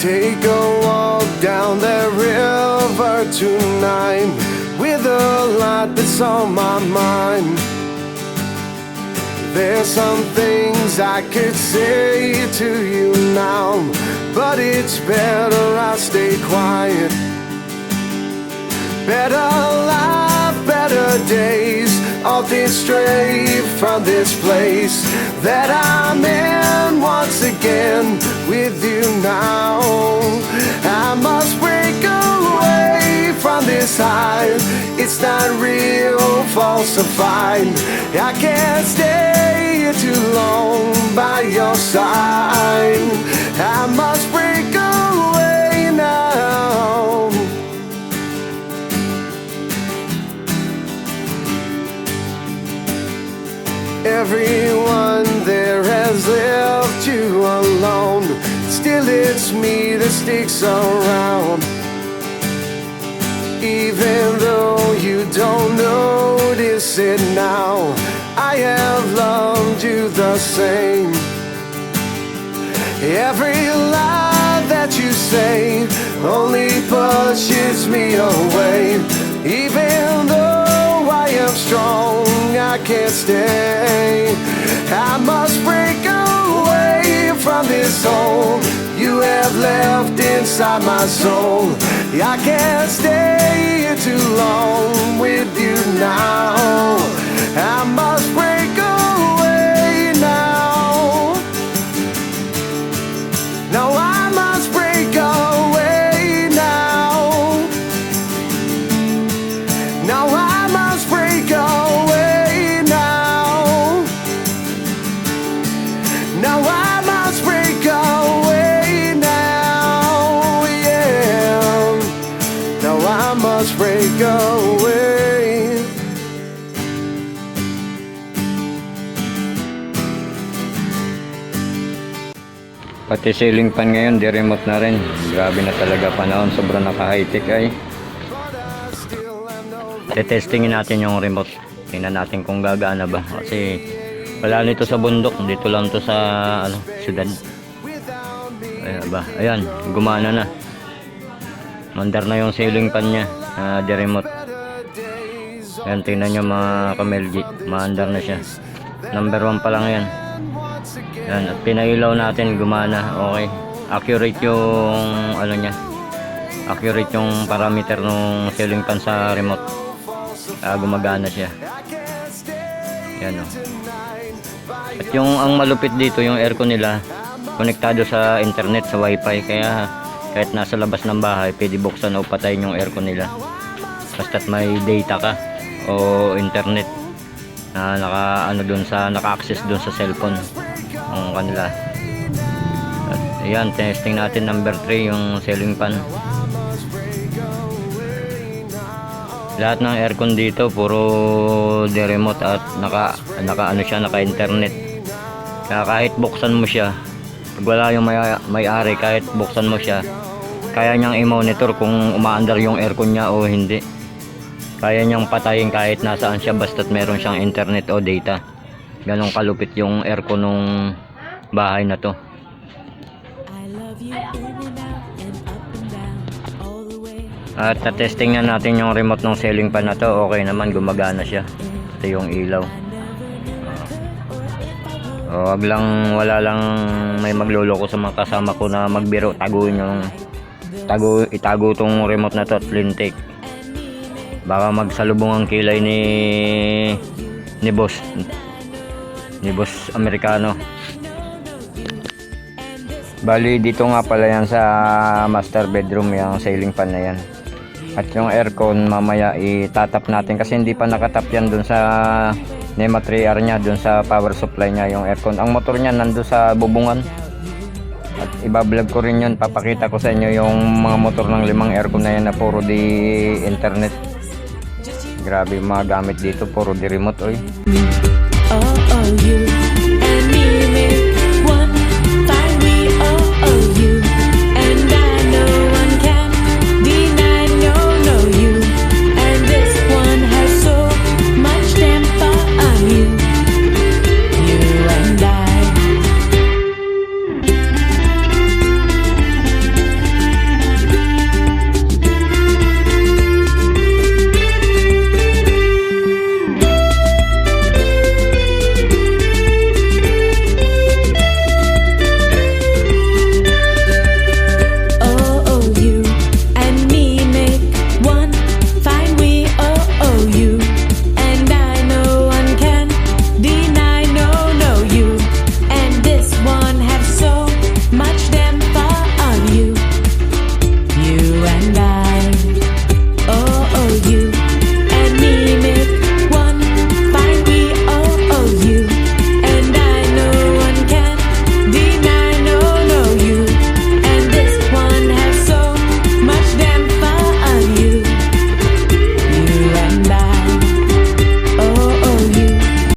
Take a walk down that river tonight with a lot that's on my mind. There's some things I could say to you now, but it's better I stay quiet. Better life, better days, all this straight from this place that I'm in once again with you now. I must break away from this high. It's not real, falsified. I can't stay here too long by your side. I must break away now. Everyone there has left you alone. Still it's me that sticks around. Even though you don't notice it now, I have loved you the same. Every lie that you say only pushes me away. Even though I am strong, I can't stay. I must break away from this hole you have left inside my soul. I can't stay here too long with you now. I must break away now. No, I must break away now. Now I must break away now. Now I must break away now, yeah. Now I must break away. Pati ceiling fan ngayon, di remote na rin. Grabe na talaga panahon, sobrang naka-high-tech ay. Testingin natin yung remote. Tingnan natin kung gagana ba. Kasi wala nito sa bundok, dito lang to sa syudad. Ayan ba? Ayan, gumana na. Mandar na yung ceiling fan niya, di remote. Ayan, tingnan nyo mga kamelgi, maandar na siya. Number 1 pa lang yan. Yan, at pinailaw natin, gumana. Okay, accurate yung niya, accurate yung parameter ng ceiling fan sa remote. Gumagana siya. Yan o. At yung ang malupit dito, yung aircon nila konektado sa internet, sa wifi. Kaya kahit nasa labas ng bahay, pwede buksan o patayin yung aircon nila basta't may data ka o internet na naka-access dun sa cellphone ang kanila. At ayan, testing natin number 3 yung ceiling fan. Lahat ng aircon dito puro di remote at naka-internet. Kaya kahit buksan mo siya, pag wala yung may-ari, kahit buksan mo siya, kaya niyang i-monitor kung umaandar yung aircon niya o hindi. Kaya niyang patayin kahit nasaan siya basta't meron siyang internet o data. Ganong kalupit yung aircon ng bahay na to. At na-testing na natin yung remote ng ceiling fan na to. Okay naman, gumagana siya. Ito yung ilaw. Wala lang may magluloko sa mga kasama ko na magbiro, itago tong remote na to at lintik. Baka magsalubong ang kilay ni boss Amerikano. Bali dito nga pala yan sa master bedroom, yung ceiling fan na yan. At yung aircon mamaya itatap natin kasi hindi pa nakatap yan dun sa NEMA 3R nya, dun sa power supply nya yung aircon. Ang motor nya nandun sa bubungan. At ibablog ko rin yun, papakita ko sa inyo yung mga motor ng 5 aircon na yan na puro di internet. Grabe yung mga gamit dito, puro di remote oy. Oh, you